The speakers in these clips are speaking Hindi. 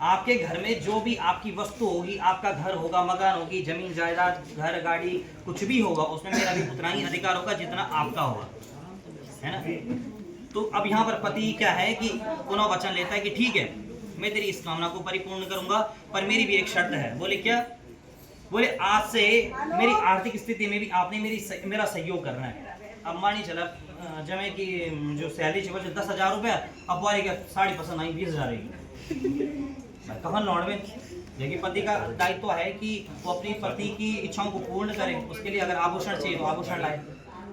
आपके घर में जो भी आपकी वस्तु होगी, आपका घर होगा, मकान होगी, जमीन जायदाद, घर गाड़ी, कुछ भी होगा, उसमें मेरा भी उतना ही अधिकार होगा जितना आपका होगा, है ना। तो अब यहाँ पर पति क्या है कि पुनः वचन लेता है कि ठीक है, मैं तेरी इस कामना को परिपूर्ण करूंगा, पर मेरी भी एक शर्त है। बोले क्या? बोले आज से मेरी आर्थिक स्थिति में भी आपने मेरा सहयोग करना है। अब मानी चला जमे कि जो सैलरी है वो 10,000 रुपया, अब वाले क्या 5.5 आई 20,000 कहाँ लौट में। देखिए पति का दायित्व तो है कि वो अपनी पति की इच्छाओं को पूर्ण करे, उसके लिए अगर आभूषण चाहिए तो आभूषण लाए।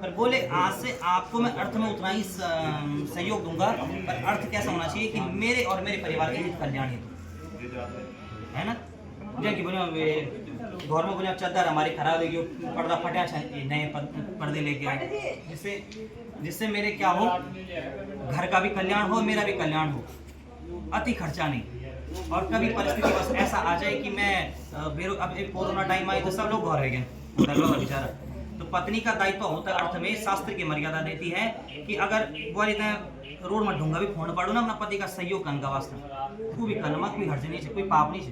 पर बोले आज से आपको मैं अर्थ में उतना ही सहयोग दूंगा, पर अर्थ कैसा होना चाहिए कि मेरे और मेरे परिवार के हित कल्याण हेतु, है ना। जैसे बोले घर में बोले चादर हमारी खराब है, पर्दा फटा, नए पर्दे लेके आए, जिससे मेरे क्या हो, घर का भी कल्याण हो, मेरा भी कल्याण हो, अति खर्चा नहीं। और कभी परिस्थिति बस ऐसा आ जाए कि मैं अब कोरोना टाइम आई तो सब लोग घर रह गए बेचारा, तो पत्नी का दायित्व होता है अर्थ में, शास्त्र की मर्यादा देती है कि अगर वो रोड में ढूंगा भी फोन पड़ो ना अपना पति का सहयोग करने का वास्ता, कोई भी कलमा कोई हर्ज नहीं है, कोई पाप नहीं है,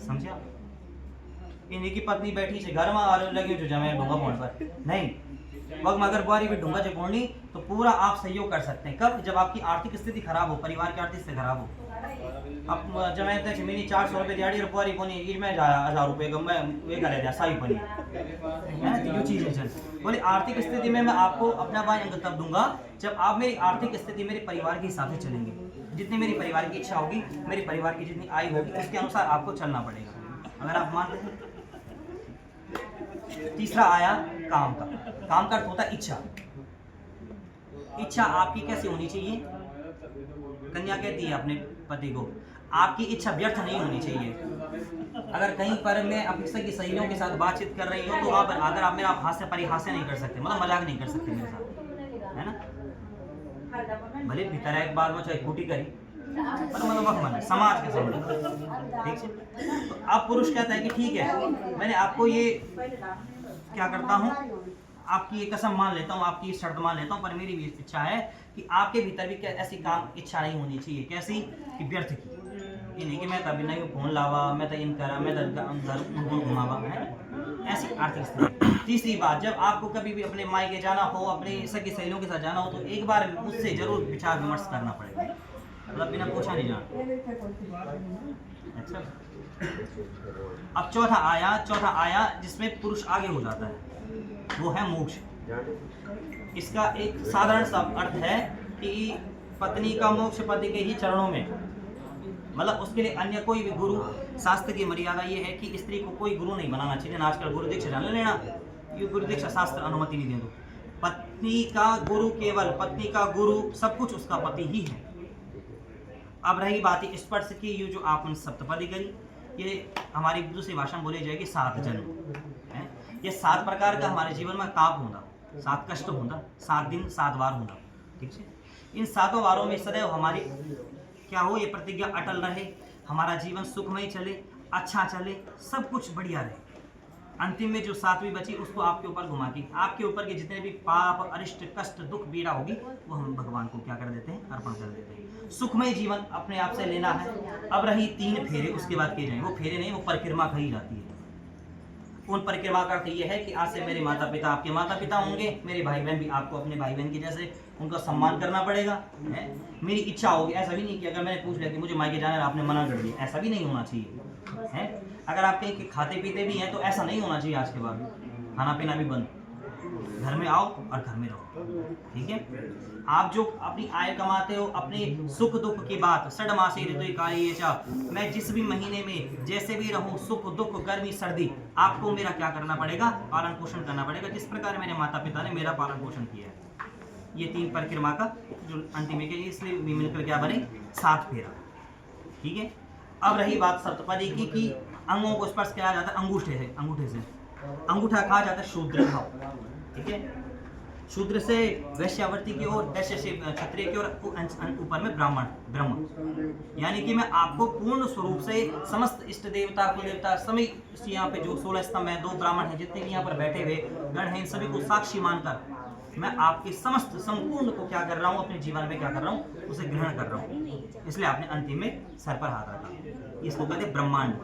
समझा। इन्हीं की पत्नी बैठी है घर में और लगे जो जमे ढूंगा फोन पर नहीं, वक्त में अगर बुआरी भी ढूंगा जोड़नी तो पूरा आप सहयोग कर सकते हैं। कब? जब आपकी आर्थिक स्थिति खराब हो, परिवार की आर्थिक स्थिति खराब हो। अब जमाते जमीनी 400 रुपये दिहाड़ी और बुआरी कोनी इसमें 1,000 रुपये का मैं वे कर दिया साई बनी है, तो ये चीज़ें चल बोले आर्थिक स्थिति में मैं आपको अपना भाई अंग तब दूंगा जब आप मेरी आर्थिक स्थिति मेरे परिवार के हिसाब से चलेंगे। जितनी मेरी परिवार की इच्छा होगी, मेरे परिवार की जितनी आय होगी, उसके अनुसार आपको चलना पड़ेगा, अगर आप मान रहे। तीसरा आया काम का। काम का अर्थ होता है इच्छा। इच्छा आपकी कैसी होनी चाहिए? कन्या कहती है अपने पति को, आपकी इच्छा व्यर्थ नहीं होनी चाहिए। अगर कहीं पर मैं अपनी सगी सहेलियों के साथ बातचीत कर रही हूँ तो आप अगर आप मेरा हास्य परिहास्य नहीं कर सकते, मतलब मजाक नहीं कर सकते मेरे साथ, है ना। भले भीतर एक बार वो चाहे खूटी करी, मतलब समाज के सामने, ठीक है। तो अब पुरुष कहता है कि ठीक है, मैंने आपको ये क्या करता हूँ, आपकी ये कसम मान लेता हूँ, आपकी शर्त मान लेता हूँ, पर मेरी भी इच्छा है कि आपके भीतर भी क्या ऐसी काम इच्छा नहीं होनी चाहिए। कैसी? कि व्यर्थ की, ये नहीं कि मैं तभी नहीं फोन लावा, मैं तो इन करा, मैं तो घुमावा, है ऐसी आर्थिक स्थिति। तीसरी बात, जब आपको कभी भी अपने मायके जाना हो, अपने सगी सहेलियों के साथ जाना हो, तो एक बार मुझसे जरूर विचार विमर्श करना पड़ेगा, मतलब बिना पूछा नहीं जाना। अच्छा, अब चौथा आया जिसमें पुरुष आगे हो जाता है, वो है मोक्ष। इसका एक साधारण सा अर्थ है कि पत्नी का मोक्ष पति के ही चरणों में, मतलब उसके लिए अन्य कोई भी गुरु, शास्त्र की मर्यादा ये है कि स्त्री को कोई गुरु नहीं बनाना चाहिए। आजकल गुरु दीक्षा जान लेना, ये गुरु दीक्षा शास्त्र अनुमति नहीं दे। पत्नी का गुरु, केवल पत्नी का गुरु, सब कुछ उसका पति ही है। अब रही बात स्पर्श की, ये जो आपने सप्तपदी करी, ये हमारी दूसरी भाषा में बोली जाएगी 7 जन्म है। ये 7 प्रकार का हमारे जीवन में ताप होता, 7 कष्ट होता, 7 दिन 7 वार होता, ठीक है। इन 7 वारों में सदैव हमारी क्या हो, ये प्रतिज्ञा अटल रहे, हमारा जीवन सुखमय चले, अच्छा चले, सब कुछ बढ़िया रहे। अंतिम में जो 7वीं बची उसको आपके ऊपर घुमा के, आपके ऊपर के जितने भी पाप, अरिष्ट, कष्ट, दुख, पीड़ा होगी, वो हम भगवान को क्या कर देते हैं, अर्पण कर देते हैं। सुखमय जीवन अपने आप से लेना है। अब रही 3 फेरे, उसके बाद किए जाएंगे, वो फेरे नहीं, वो परिक्रमा कही जाती है। उन परिक्रमा का अर्थ ये है कि आज से मेरे माता पिता आपके माता पिता होंगे, मेरे भाई बहन भी आपको अपने भाई बहन के जैसे उनका सम्मान करना पड़ेगा, है। मेरी इच्छा होगी, ऐसा भी नहीं कि अगर मैंने पूछ लिया कि मुझे मायके जाना है, आपने मना कर दिया, ऐसा भी नहीं होना चाहिए, है। अगर आप कहीं खाते पीते भी हैं तो ऐसा नहीं होना चाहिए। आज के बाद खाना पीना भी बंद, घर में आओ और घर में रहो, ठीक है। आप जो अपनी आय कमाते हो, अपने सुख दुख की बात, षड्मासी ऋतुकार्येषु, मैं जिस भी महीने में जैसे भी रहूं, सुख दुख, गर्मी सर्दी, आपको मेरा क्या करना पड़ेगा, पालन पोषण करना पड़ेगा, जिस प्रकार मेरे माता पिता ने मेरा पालन पोषण किया है। ये 3 परिक्रमा का जो अंतिम है, इसलिए मिलकर क्या बने 7 फेरा, ठीक है। अब रही बात सप्तपदी की कि अंगों को स्पर्श किया जाता है अंगूठे से, अंगूठा कहा जाता है शूद्र भाव, ठीक है। शूद्र से वैश्यावर्ती की ओर, वैश्य से क्षत्रिय की ओर, ऊपर में ब्रह्म। यानी कि मैं आपको पूर्ण स्वरूप से समस्त इष्ट देवता, कुलदेवता, सभी यहाँ पे जो 16 स्तंभ है, 2 ब्राह्मण हैं, जितने भी यहाँ पर बैठे हुए गण हैं, इन सभी को साक्षी मानकर मैं आपके समस्त संपूर्ण को क्या कर रहा हूँ, अपने जीवन में क्या कर रहा हूँ, उसे ग्रहण कर रहा हूँ। इसलिए आपने अंतिम में सर पर हाथ रखा। इसको कहते हैं ब्रह्मांड।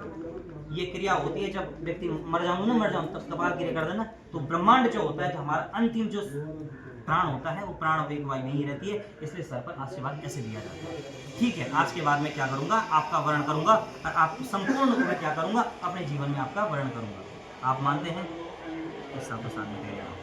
ये क्रिया होती है जब व्यक्ति मर जाऊँ तब कपाल क्रिया कर देना। तो ब्रह्मांड जो होता है, जो हमारा अंतिम जो प्राण होता है, वो प्राण वेग वायु नहीं रहती है, इसलिए सर पर आशीर्वाद ऐसे दिया जाता है। ठीक है, आज के बाद मैं क्या करूंगा, आपका वर्ण करूंगा और आप संपूर्ण को मैं क्या करूंगा, अपने जीवन में आपका वर्ण करूंगा। आप मानते हैं? इस सब के साथ में कह रहा हूँ।